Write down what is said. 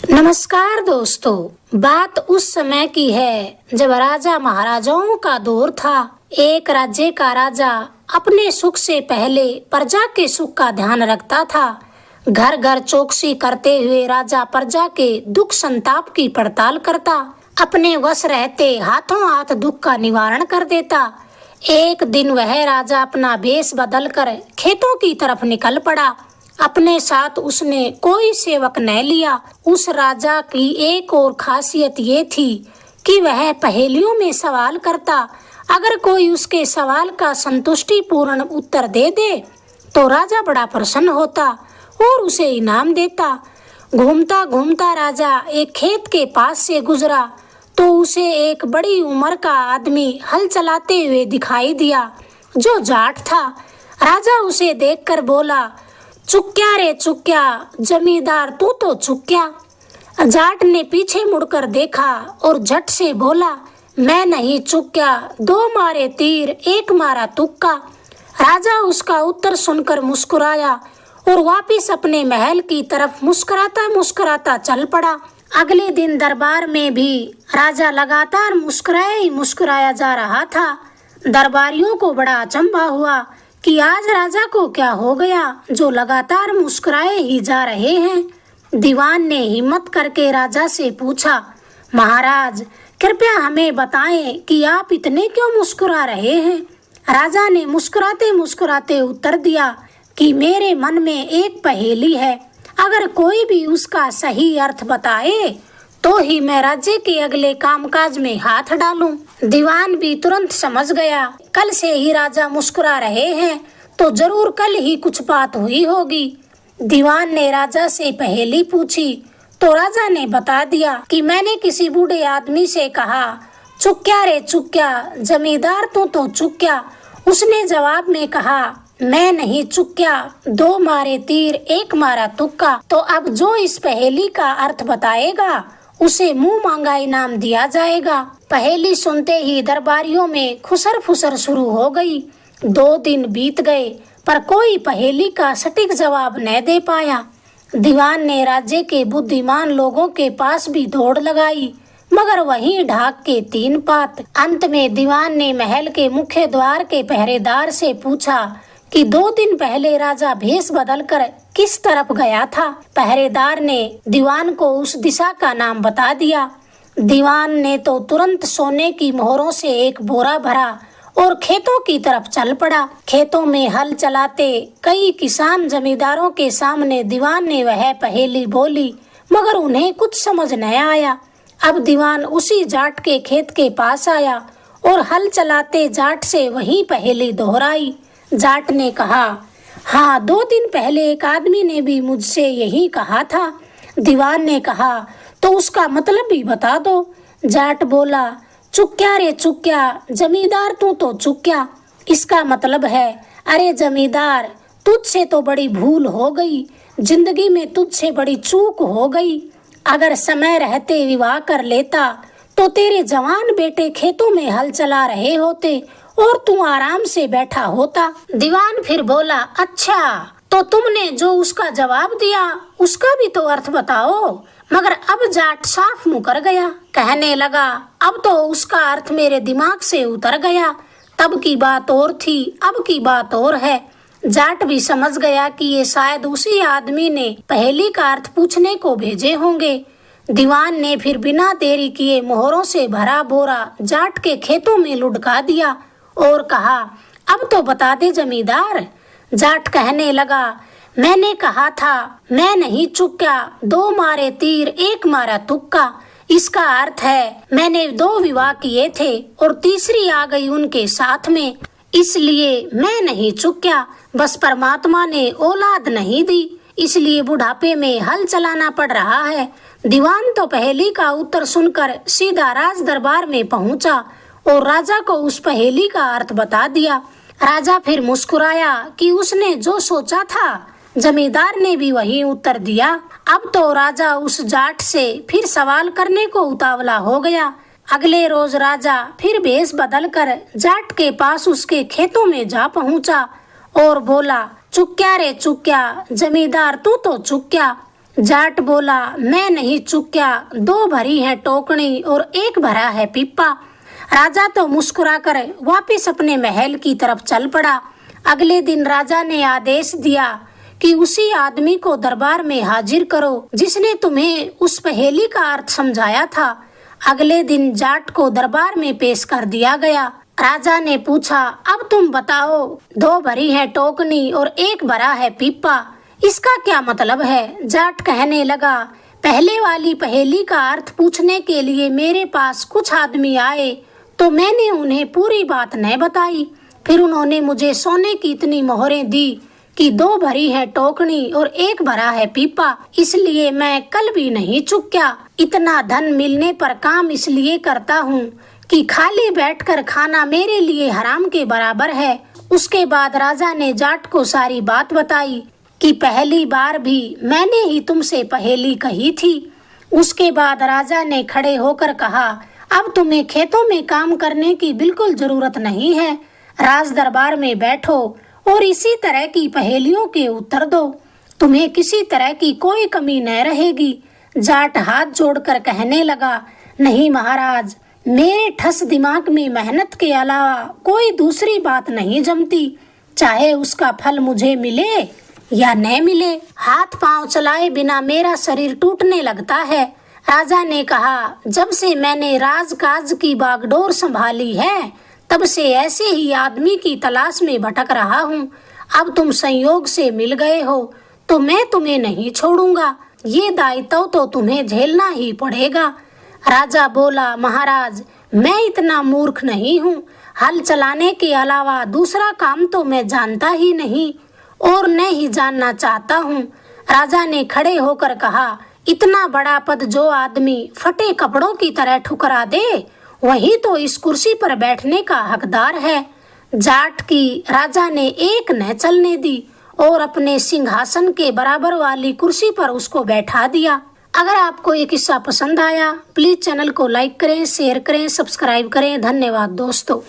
नमस्कार दोस्तों, बात उस समय की है जब राजा महाराजाओं का दौर था। एक राज्य का राजा अपने सुख से पहले प्रजा के सुख का ध्यान रखता था। घर घर चौकसी करते हुए राजा प्रजा के दुख संताप की पड़ताल करता, अपने वश रहते हाथों हाथ दुख का निवारण कर देता। एक दिन वह राजा अपना भेष बदलकर खेतों की तरफ निकल पड़ा। अपने साथ उसने कोई सेवक न लिया। उस राजा की एक और खासियत ये थी कि वह पहेलियों में सवाल करता। अगर कोई उसके सवाल का संतुष्टिपूर्ण उत्तर दे दे तो राजा बड़ा प्रसन्न होता और उसे इनाम देता। घूमता घूमता राजा एक खेत के पास से गुजरा तो उसे एक बड़ी उम्र का आदमी हल चलाते हुए दिखाई दिया, जो जाट था। राजा उसे देखकर बोला, चुक्या रे चुक्या, जमींदार तू तो चुक्या। जाट ने पीछे मुड़कर देखा और झट से बोला, मैं नहीं चुक्या, दो मारे तीर एक मारा तुक्का। राजा उसका उत्तर सुनकर मुस्कुराया और वापिस अपने महल की तरफ मुस्कुराता मुस्कुराता चल पड़ा। अगले दिन दरबार में भी राजा लगातार मुस्कुराया ही मुस्कुराया जा रहा था। दरबारियों को बड़ा अचंभा हुआ कि आज राजा को क्या हो गया जो लगातार मुस्कुराए ही जा रहे हैं। दीवान ने हिम्मत करके राजा से पूछा, महाराज कृपया हमें बताएं कि आप इतने क्यों मुस्कुरा रहे हैं। राजा ने मुस्कुराते मुस्कुराते उत्तर दिया कि मेरे मन में एक पहेली है, अगर कोई भी उसका सही अर्थ बताए तो ही मैं राज्य के अगले कामकाज में हाथ डालूं। दीवान भी तुरंत समझ गया, कल से ही राजा मुस्कुरा रहे हैं तो जरूर कल ही कुछ बात हुई होगी। दीवान ने राजा से पहेली पूछी तो राजा ने बता दिया कि मैंने किसी बूढ़े आदमी से कहा, चुक्या रे चुक्या, जमींदार तू तो चुक्या। उसने जवाब में कहा, मैं नहीं चुक्या, दो मारे तीर एक मारा तुक्का। तो अब जो इस पहेली का अर्थ बताएगा उसे मुंह मांगा इनाम दिया जाएगा। पहेली सुनते ही दरबारियों में खुसर फुसर शुरू हो गई। 2 दिन बीत गए पर कोई पहेली का सटीक जवाब न दे पाया। दीवान ने राज्य के बुद्धिमान लोगों के पास भी दौड़ लगाई, मगर वहीं ढाक के 3 पात। अंत में दीवान ने महल के मुख्य द्वार के पहरेदार से पूछा कि 2 दिन पहले राजा भेष बदलकर किस तरफ गया था। पहरेदार ने दीवान को उस दिशा का नाम बता दिया। दीवान ने तो तुरंत सोने की मोहरों से एक बोरा भरा और खेतों की तरफ चल पड़ा। खेतों में हल चलाते कई किसान जमींदारों के सामने दीवान ने वह पहेली बोली, मगर उन्हें कुछ समझ न आया। अब दीवान उसी जाट के खेत के पास आया और हल चलाते जाट से वही पहेली दोहराई। जाट ने कहा, हाँ 2 दिन पहले एक आदमी ने भी मुझसे यही कहा था। दीवान ने कहा, तो उसका मतलब भी बता दो। जाट बोला, चुक्या रे चुक्या, जमींदार तू तो चुक्या। इसका मतलब है, अरे जमींदार तुझसे तो बड़ी भूल हो गई, जिंदगी में तुझसे बड़ी चूक हो गई। अगर समय रहते विवाह कर लेता तो तेरे जवान बेटे खेतों में हल चला रहे होते और तू आराम से बैठा होता। दीवान फिर बोला, अच्छा तो तुमने जो उसका जवाब दिया उसका भी तो अर्थ बताओ। मगर अब जाट साफ मुकर गया, कहने लगा, अब तो उसका अर्थ मेरे दिमाग से उतर गया। तब की बात और थी, अब की बात और है। जाट भी समझ गया कि ये शायद उसी आदमी ने पहेली का अर्थ पूछने को भेजे होंगे। दीवान ने फिर बिना देरी किए मोहरों से भरा बोरा जाट के खेतों में लुढ़का दिया और कहा, अब तो बता दे जमींदार। जाट कहने लगा, मैंने कहा था मैं नहीं चुक्या, 2 मारे तीर एक मारा तुक्का। इसका अर्थ है मैंने 2 विवाह किए थे और तीसरी आ गई उनके साथ में, इसलिए मैं नहीं चुक्या। बस परमात्मा ने औलाद नहीं दी, इसलिए बुढ़ापे में हल चलाना पड़ रहा है। दीवान तो पहेली का उत्तर सुनकर सीधा राज दरबार में पहुंचा और राजा को उस पहेली का अर्थ बता दिया। राजा फिर मुस्कुराया कि उसने जो सोचा था जमींदार ने भी वही उत्तर दिया। अब तो राजा उस जाट से फिर सवाल करने को उतावला हो गया। अगले रोज राजा फिर भेष बदलकर जाट के पास उसके खेतों में जा पहुंचा और बोला, चुक्या रे चुक्या, जमींदार तू तो चुक्या। जाट बोला, मैं नहीं चूक्या, 2 भरी है टोकनी और 1 भरा है पीपा। राजा तो मुस्कुरा कर वापिस अपने महल की तरफ चल पड़ा। अगले दिन राजा ने आदेश दिया कि उसी आदमी को दरबार में हाजिर करो जिसने तुम्हें उस पहेली का अर्थ समझाया था। अगले दिन जाट को दरबार में पेश कर दिया गया। राजा ने पूछा, अब तुम बताओ, 2 भरी है टोकनी और 1 भरा है पीपा, इसका क्या मतलब है? जाट कहने लगा, पहले वाली पहेली का अर्थ पूछने के लिए मेरे पास कुछ आदमी आए तो मैंने उन्हें पूरी बात न बताई। फिर उन्होंने मुझे सोने की इतनी मोहरें दी कि 2 भरी है टोकनी और 1 भरा है पीपा, इसलिए मैं कल भी नहीं चूक्या। इतना धन मिलने पर काम इसलिए करता हूँ कि खाली बैठकर खाना मेरे लिए हराम के बराबर है। उसके बाद राजा ने जाट को सारी बात बताई कि पहली बार भी मैंने ही तुमसे पहेली कही थी। उसके बाद राजा ने खड़े होकर कहा, अब तुम्हें खेतों में काम करने की बिल्कुल जरूरत नहीं है। राज दरबार में बैठो और इसी तरह की पहेलियों के उत्तर दो, तुम्हें किसी तरह की कोई कमी न रहेगी। जाट हाथ जोड़कर कहने लगा, नहीं महाराज, मेरे ठस दिमाग में मेहनत के अलावा कोई दूसरी बात नहीं जमती, चाहे उसका फल मुझे मिले या न मिले। हाथ पांव चलाए बिना मेरा शरीर टूटने लगता है। राजा ने कहा, जब से मैंने राजकाज की बागडोर संभाली है तब से ऐसे ही आदमी की तलाश में भटक रहा हूँ। अब तुम संयोग से मिल गए हो तो मैं तुम्हें नहीं छोड़ूंगा, ये दायित्व तो तुम्हें झेलना ही पड़ेगा। राजा बोला, महाराज, मैं इतना मूर्ख नहीं हूँ, हल चलाने के अलावा दूसरा काम तो मैं जानता ही नहीं और न ही जानना चाहता हूँ। राजा ने खड़े होकर कहा, इतना बड़ा पद जो आदमी फटे कपड़ों की तरह ठुकरा दे वही तो इस कुर्सी पर बैठने का हकदार है। जाट की राजा ने एक न चलने दी और अपने सिंहासन के बराबर वाली कुर्सी पर उसको बैठा दिया। अगर आपको ये किस्सा पसंद आया प्लीज चैनल को लाइक करें, शेयर करें, सब्सक्राइब करें। धन्यवाद दोस्तों।